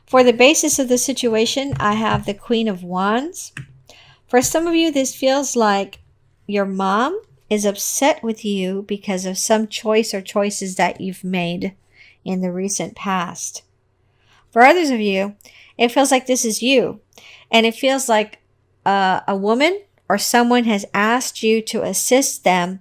For the basis of the situation, I have the Queen of Wands. For some of you, this feels like your mom is upset with you because of some choice or choices that you've made in the recent past. For others of you, it feels like this is you. And it feels like a woman or someone has asked you to assist them.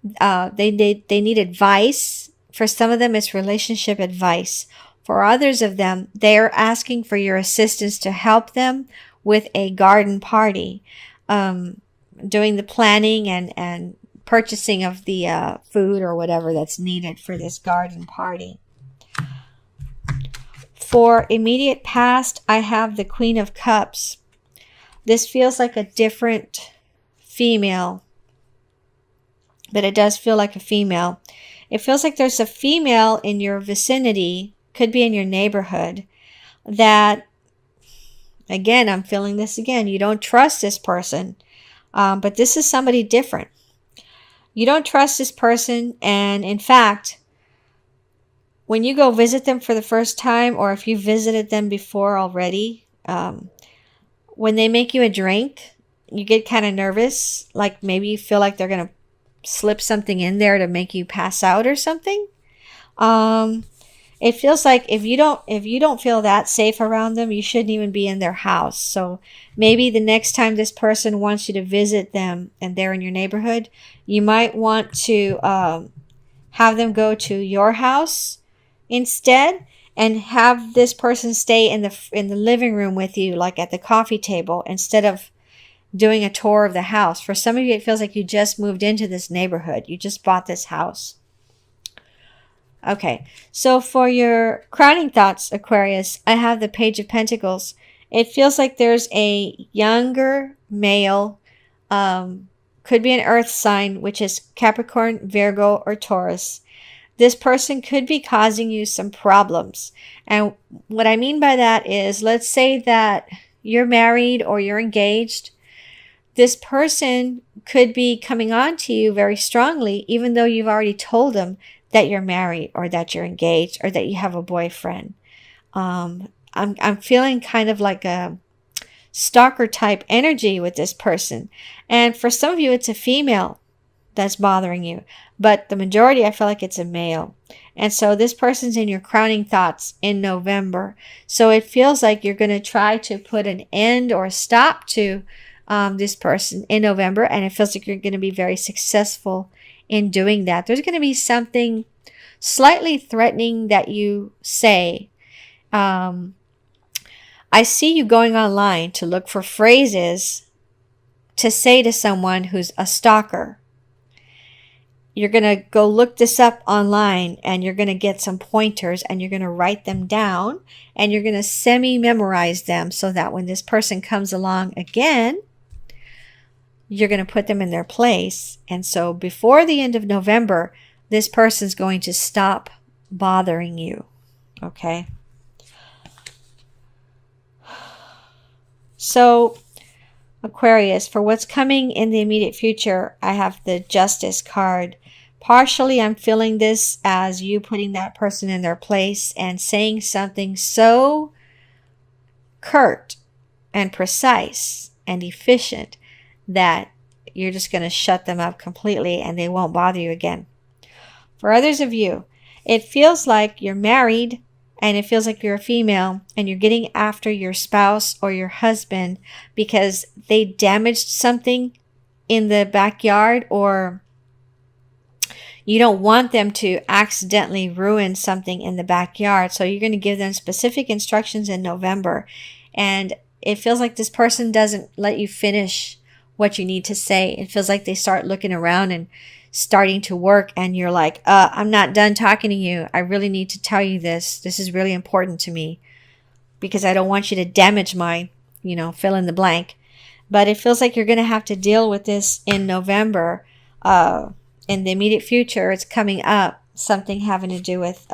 They need advice. For some of them, it's relationship advice. For others of them, they are asking for your assistance to help them with a garden party, doing the planning and purchasing of the food or whatever that's needed for this garden party. For immediate past, I have the Queen of Cups. This feels like a different female, but it does feel like a female. It feels like there's a female in your vicinity, could be in your neighborhood, that, again, I'm feeling this again. You don't trust this person, but this is somebody different. You don't trust this person, and in fact, when you go visit them for the first time, or if you visited them before already, when they make you a drink, you get kind of nervous. Like maybe you feel like they're going to slip something in there to make you pass out or something. It feels like if you don't feel that safe around them, you shouldn't even be in their house. So maybe the next time this person wants you to visit them and they're in your neighborhood, you might want to have them go to your house instead, and have this person stay in the living room with you, like at the coffee table, instead of doing a tour of the house. For some of you, it feels like you just moved into this neighborhood. You just bought this house. Okay, so for your crowning thoughts, Aquarius, I have the Page of Pentacles. It feels like there's a younger male, could be an earth sign, which is Capricorn, Virgo, or Taurus. This person could be causing you some problems. And what I mean by that is, let's say that you're married or you're engaged. This person could be coming on to you very strongly, even though you've already told them that you're married or that you're engaged or that you have a boyfriend. I'm feeling kind of like a stalker type energy with this person. And for some of you, it's a female that's bothering you, but the majority, I feel like it's a male. And so this person's in your crowning thoughts in November. So it feels like you're going to try to put an end or a stop to this person in November. And it feels like you're going to be very successful in doing that. There's going to be something slightly threatening that you say. I see you going online to look for phrases to say to someone who's a stalker. You're going to go look this up online, and you're going to get some pointers, and you're going to write them down, and you're going to semi-memorize them so that when this person comes along again, you're going to put them in their place. And so before the end of November, this person's going to stop bothering you. Okay? So, Aquarius, for what's coming in the immediate future, I have the Justice card. Partially, I'm feeling this as you putting that person in their place and saying something so curt and precise and efficient that you're just going to shut them up completely and they won't bother you again. For others of you, it feels like you're married and it feels like you're a female and you're getting after your spouse or your husband because they damaged something in the backyard, or you don't want them to accidentally ruin something in the backyard. So you're going to give them specific instructions in November. And it feels like this person doesn't let you finish what you need to say. It feels like they start looking around and starting to work, and you're like, I'm not done talking to you. I really need to tell you this. This is really important to me because I don't want you to damage my, fill in the blank. But it feels like you're going to have to deal with this in November. In the immediate future, it's coming up. Something having to do with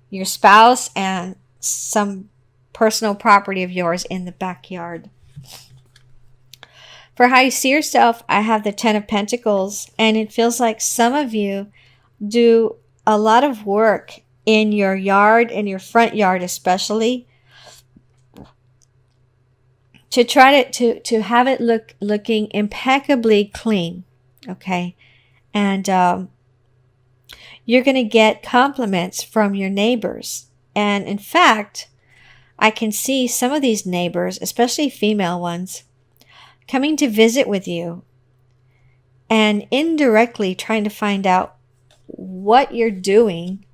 your spouse and some personal property of yours in the backyard. For how you see yourself, I have the Ten of Pentacles, and it feels like some of you do a lot of work in your yard, in your front yard especially, to try to have it looking impeccably clean. Okay. And you're going to get compliments from your neighbors. And in fact, I can see some of these neighbors, especially female ones, coming to visit with you and indirectly trying to find out what you're doing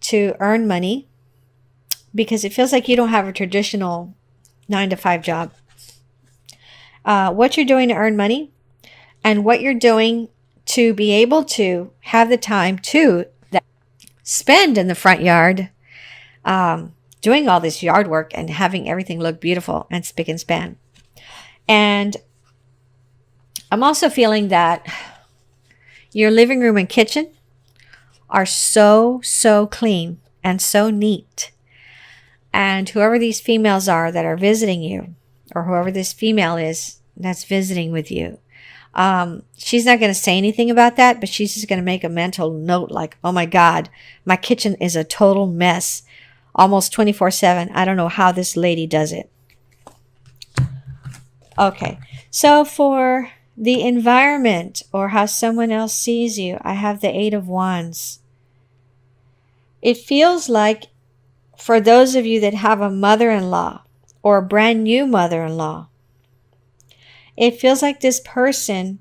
to earn money, because it feels like you don't have a traditional 9-to-5 job. What you're doing to earn money and what you're doing to be able to have the time to spend in the front yard, doing all this yard work and having everything look beautiful and spick and span. And I'm also feeling that your living room and kitchen are so clean and so neat. And whoever these females are that are visiting you, or whoever this female is that's visiting with you, she's not going to say anything about that, but she's just going to make a mental note like, oh my God, my kitchen is a total mess, almost 24/7. I don't know how this lady does it. Okay, so for the environment or how someone else sees you, I have the 8 of Wands. It feels like for those of you that have a mother-in-law or a brand new mother-in-law, it feels like this person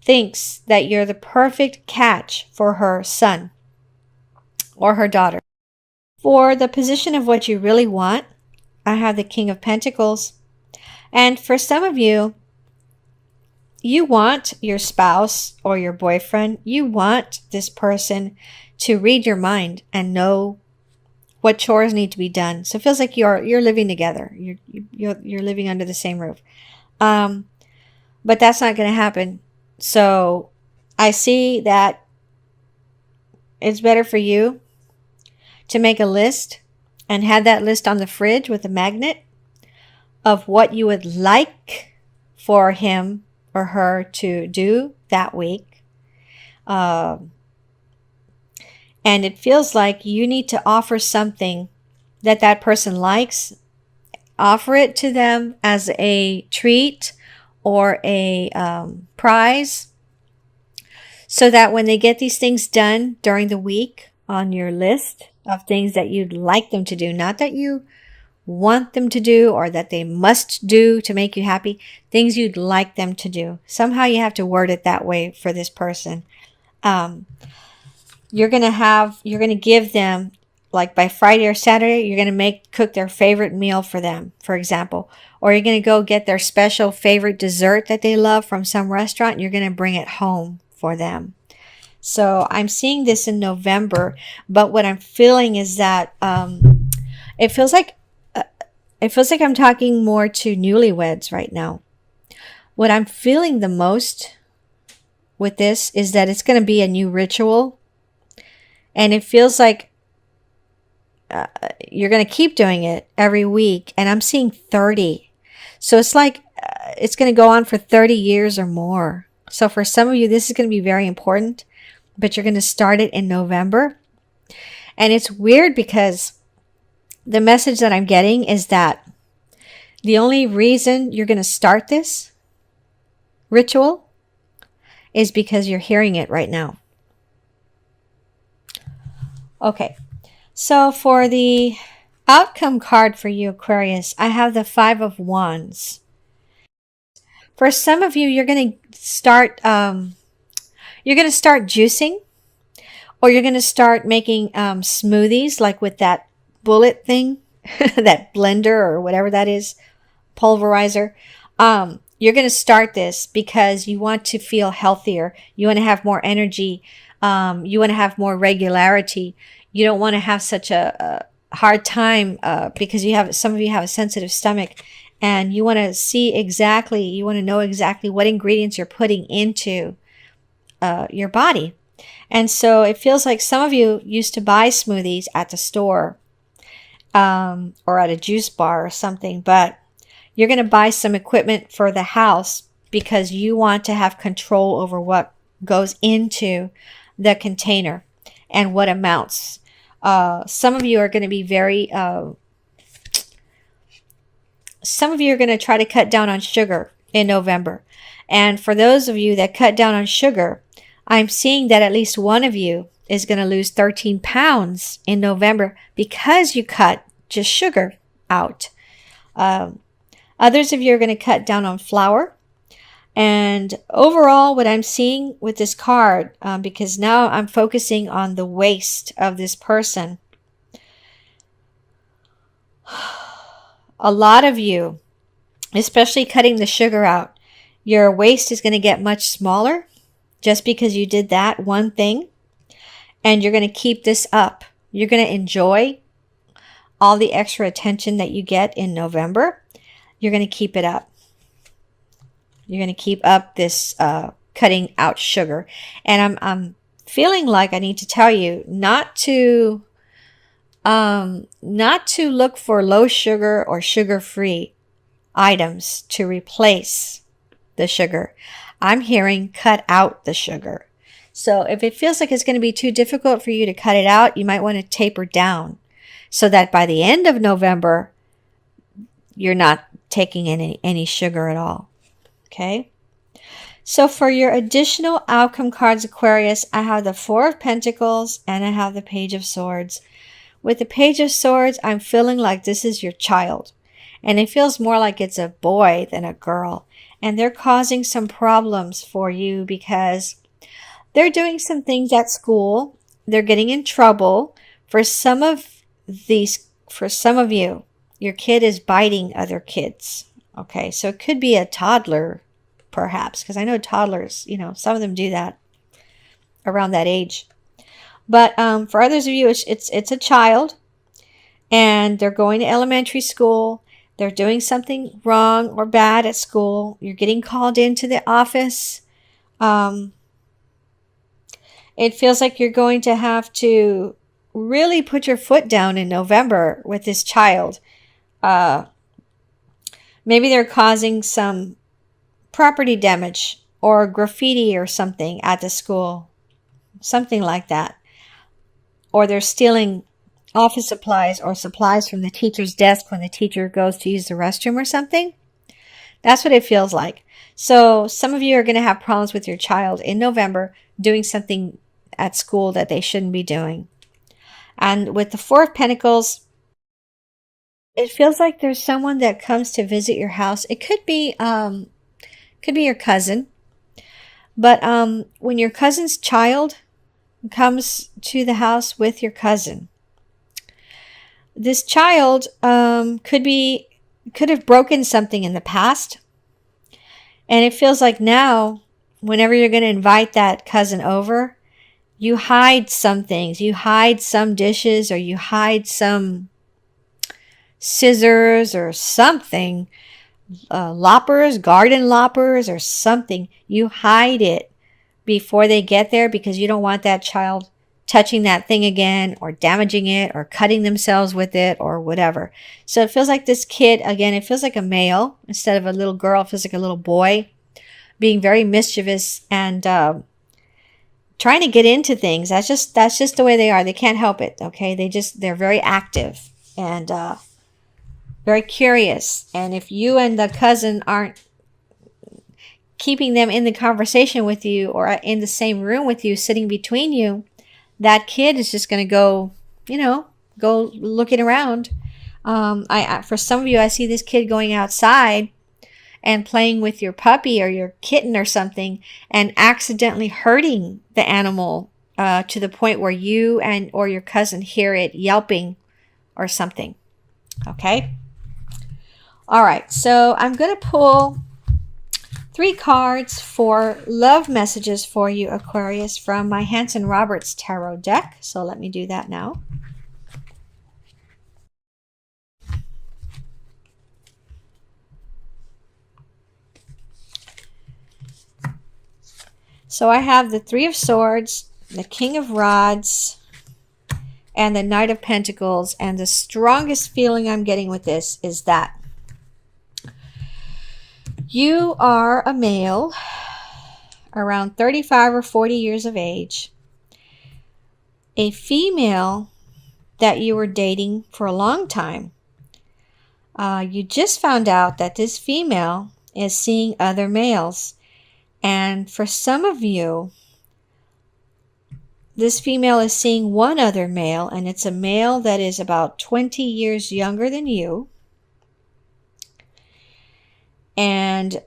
thinks that you're the perfect catch for her son or her daughter. For the position of what you really want, I have the King of Pentacles. And for some of you, you want your spouse or your boyfriend, you want this person to read your mind and know what chores need to be done. So it feels like you're living together. You're living under the same roof. But that's not going to happen. So I see that it's better for you to make a list and have that list on the fridge with a magnet of what you would like for him or her to do that week. And it feels like you need to offer something that person likes. Offer it to them as a treat or a prize, so that when they get these things done during the week on your list of things that you'd like them to do, not that you want them to do or that they must do to make you happy, things you'd like them to do. Somehow you have to word it that way for this person. You're going to give them, like by Friday or Saturday, you're going to cook their favorite meal for them, for example. Or you're going to go get their special favorite dessert that they love from some restaurant, and you're going to bring it home for them. So I'm seeing this in November, but what I'm feeling is that it feels like I'm talking more to newlyweds right now. What I'm feeling the most with this is that it's going to be a new ritual, and it feels like you're going to keep doing it every week, and I'm seeing 30. So it's like it's going to go on for 30 years or more. So for some of you, this is going to be very important, but you're going to start it in November. And it's weird because the message that I'm getting is that the only reason you're going to start this ritual is because you're hearing it right now. Okay. So for the outcome card for you, Aquarius, I have the 5 of Wands. For some of you, you're going to start juicing, or you're going to start making smoothies, like with that bullet thing, that blender or whatever that is, pulverizer. You're going to start this because you want to feel healthier. You want to have more energy. You want to have more regularity. You don't want to have such a hard time because some of you have a sensitive stomach, and you want to know exactly what ingredients you're putting into your body. And so it feels like some of you used to buy smoothies at the store or at a juice bar or something, but you're going to buy some equipment for the house because you want to have control over what goes into the container and what amounts. Some of you are going to be some of you are going to try to cut down on sugar in November. And for those of you that cut down on sugar, I'm seeing that at least one of you is going to lose 13 pounds in November because you cut just sugar out. Others of you are going to cut down on flour. And overall, what I'm seeing with this card, because now I'm focusing on the waist of this person, a lot of you, especially cutting the sugar out, your waist is going to get much smaller just because you did that one thing. And you're going to keep this up. You're going to enjoy all the extra attention that you get in November. You're going to keep it up. You're going to keep up this cutting out sugar. And I'm feeling like I need to tell you not to look for low sugar or sugar-free items to replace the sugar. I'm hearing cut out the sugar. So if it feels like it's going to be too difficult for you to cut it out, you might want to taper down so that by the end of November, you're not taking any sugar at all. Okay? So for your additional outcome cards, Aquarius, I have the Four of Pentacles and I have the Page of Swords. With the Page of Swords, I'm feeling like this is your child. And it feels more like it's a boy than a girl. And they're causing some problems for you because they're doing some things at school. They're getting in trouble. For some of you, your kid is biting other kids. Okay, so it could be a toddler, perhaps, because I know toddlers, some of them do that around that age. But for others of you, it's a child, and they're going to elementary school. They're doing something wrong or bad at school. You're getting called into the office. It feels like you're going to have to really put your foot down in November with this child. Maybe they're causing some property damage or graffiti or something at the school. Something like that. Or they're stealing office supplies or supplies from the teacher's desk when the teacher goes to use the restroom or something. That's what it feels like. So some of you are going to have problems with your child in November doing something at school that they shouldn't be doing. And with the Four of Pentacles, it feels like there's someone that comes to visit your house. It could be your cousin. But when your cousin's child comes to the house with your cousin, this child could have broken something in the past. And it feels like now, whenever you're going to invite that cousin over, you hide some things. You hide some dishes, or you hide some scissors or something, loppers, garden loppers or something. You hide it before they get there because you don't want that child touching that thing again or damaging it or cutting themselves with it or whatever. So it feels like this kid, again, it feels like a male instead of a little girl. It feels like a little boy being very mischievous and trying to get into things. That's just the way they are. They can't help it. Okay. They're very active and very curious. And if you and the cousin aren't keeping them in the conversation with you or in the same room with you, sitting between you, that kid is just going to go, go looking around. For some of you, I see this kid going outside and playing with your puppy or your kitten or something and accidentally hurting the animal to the point where you or your cousin hear it yelping or something. Okay? All right, so I'm going to pull 3 cards for love messages for you, Aquarius, from my Hanson Roberts Tarot deck. So let me do that now. So I have the Three of Swords, the King of Rods, and the Knight of Pentacles. And the strongest feeling I'm getting with this is that you are a male around 35 or 40 years of age. A female that you were dating for a long time. You just found out that this female is seeing other males. And for some of you, this female is seeing one other male, and it's a male that is about 20 years younger than you. And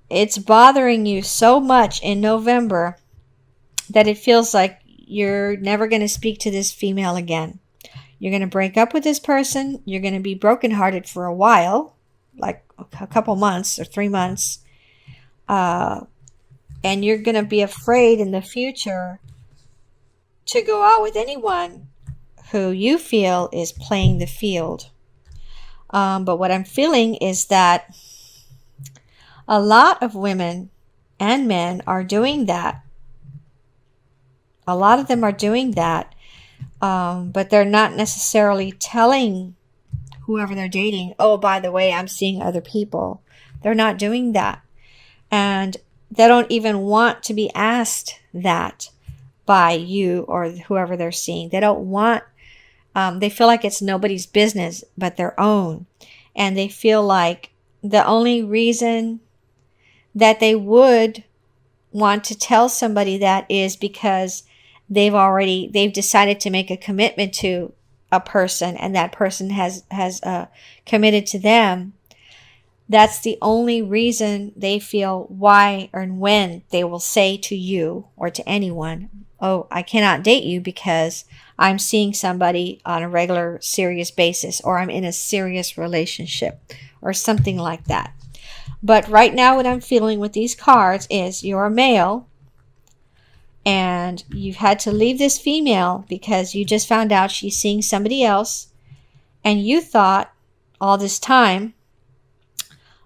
it's bothering you so much in November that it feels like you're never going to speak to this female again. You're going to break up with this person. You're going to be brokenhearted for a while, like a couple months or 3 months. And you're going to be afraid in the future to go out with anyone who you feel is playing the field. But what I'm feeling is that a lot of women and men are doing that. A lot of them are doing that, but they're not necessarily telling whoever they're dating, oh, by the way, I'm seeing other people. They're not doing that. And they don't even want to be asked that by you or whoever they're seeing. They don't want, they feel like it's nobody's business but their own. And they feel like the only reason that they would want to tell somebody that is because they've decided to make a commitment to a person, and that person has committed to them. That's the only reason they feel why or when they will say to you or to anyone, oh, I cannot date you because I'm seeing somebody on a regular, serious basis, or I'm in a serious relationship, or something like that. But right now what I'm feeling with these cards is you're a male, and you've had to leave this female because you just found out she's seeing somebody else, and you thought all this time,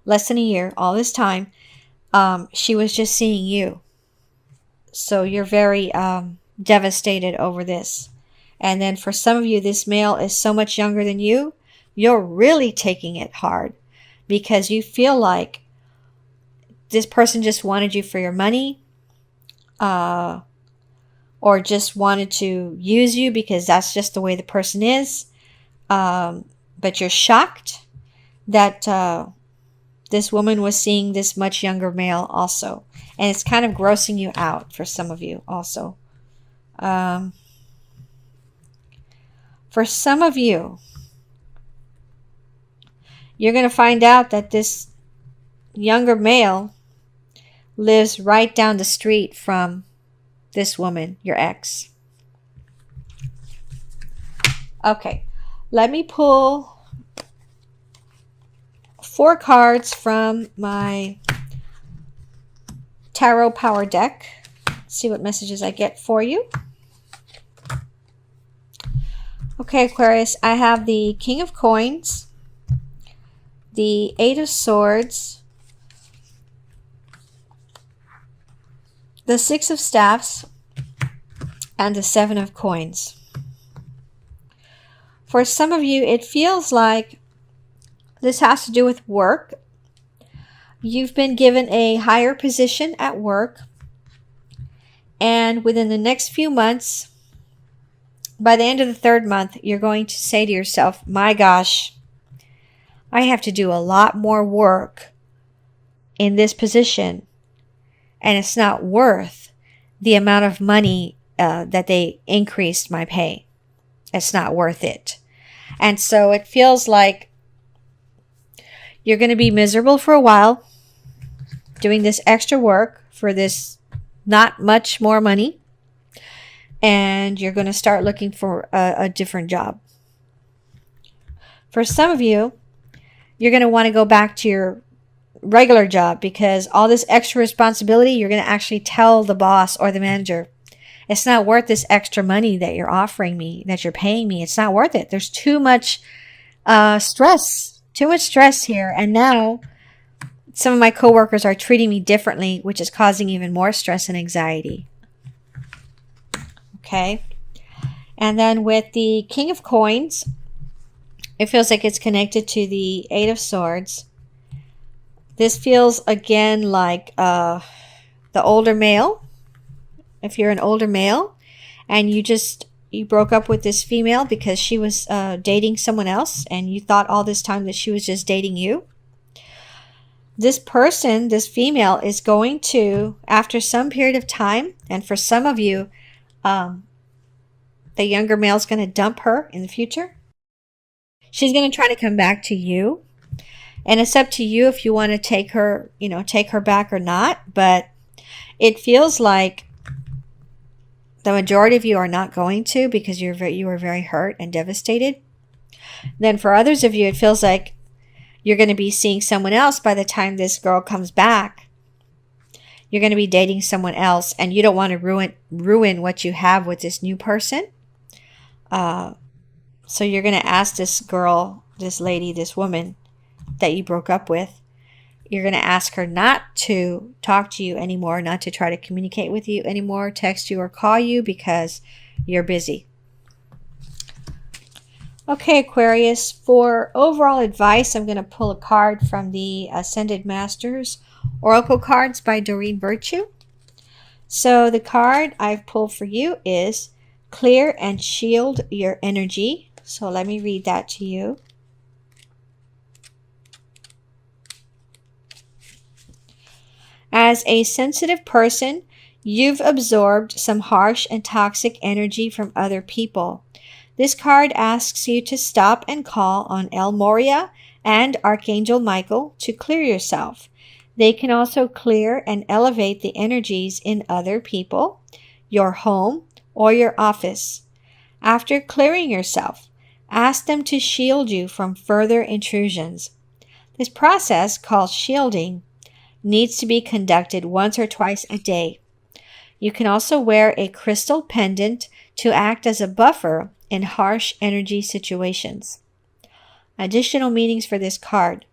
less than a year, all this time, she was just seeing you. So you're very devastated over this. And then for some of you, this male is so much younger than you, you're really taking it hard because you feel like this person just wanted you for your money, or just wanted to use you because that's just the way the person is. But you're shocked that this woman was seeing this much younger male also. And it's kind of grossing you out for some of you also. For some of you, you're going to find out that this younger male lives right down the street from this woman, your ex. Okay, let me pull 4 cards from my Tarot Power deck. See what messages I get for you. Okay, Aquarius, I have the King of Coins, the 8 of Swords, the 6 of Staffs, and the 7 of Coins. For some of you, it feels like this has to do with work. You've been given a higher position at work, and within the next few months, by the end of the 3rd month, you're going to say to yourself, my gosh, I have to do a lot more work in this position, and it's not worth the amount of money that they increased my pay. It's not worth it. And so it feels like you're going to be miserable for a while doing this extra work for this not much more money. And you're going to start looking for a different job. For some of you, you're going to want to go back to your regular job because all this extra responsibility, you're going to actually tell the boss or the manager, it's not worth this extra money that you're offering me, that you're paying me. It's not worth it. There's too much stress here. And now some of my coworkers are treating me differently, which is causing even more stress and anxiety. Okay. And then with the King of Coins, it feels like it's connected to the 8 of Swords. This feels again like the older male. If you're an older male and you broke up with this female because she was dating someone else, and you thought all this time that she was just dating you. This person, this female, is going to, after some period of time, and for some of you, the younger male is going to dump her in the future. She's going to try to come back to you. And it's up to you if you want to take her, take her back or not. But it feels like the majority of you are not going to, because you are very hurt and devastated. Then for others of you, it feels like you're going to be seeing someone else by the time this girl comes back. You're going to be dating someone else, and you don't want to ruin what you have with this new person. So you're going to ask this girl, this lady, this woman that you broke up with, you're going to ask her not to talk to you anymore, not to try to communicate with you anymore, text you or call you, because you're busy. Okay, Aquarius, for overall advice, I'm going to pull a card from the Ascended Masters Oracle cards by Doreen Virtue. So the card I've pulled for you is Clear and Shield Your Energy. So let me read that to you. As a sensitive person, you've absorbed some harsh and toxic energy from other people. This card asks you to stop and call on El Moria and Archangel Michael to clear yourself. They can also clear and elevate the energies in other people, your home, or your office. After clearing yourself, ask them to shield you from further intrusions. This process, called shielding, needs to be conducted once or twice a day. You can also wear a crystal pendant to act as a buffer in harsh energy situations. Additional meanings for this card.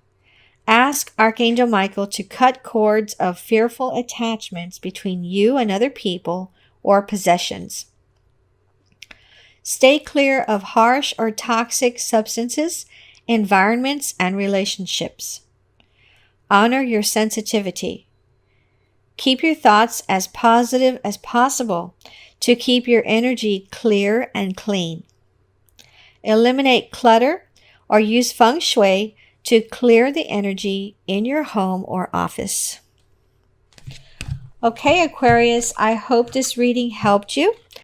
Ask Archangel Michael to cut cords of fearful attachments between you and other people or possessions. Stay clear of harsh or toxic substances, environments, and relationships. Honor your sensitivity. Keep your thoughts as positive as possible to keep your energy clear and clean. Eliminate clutter or use feng shui to clear the energy in your home or office. Okay, Aquarius, I hope this reading helped you.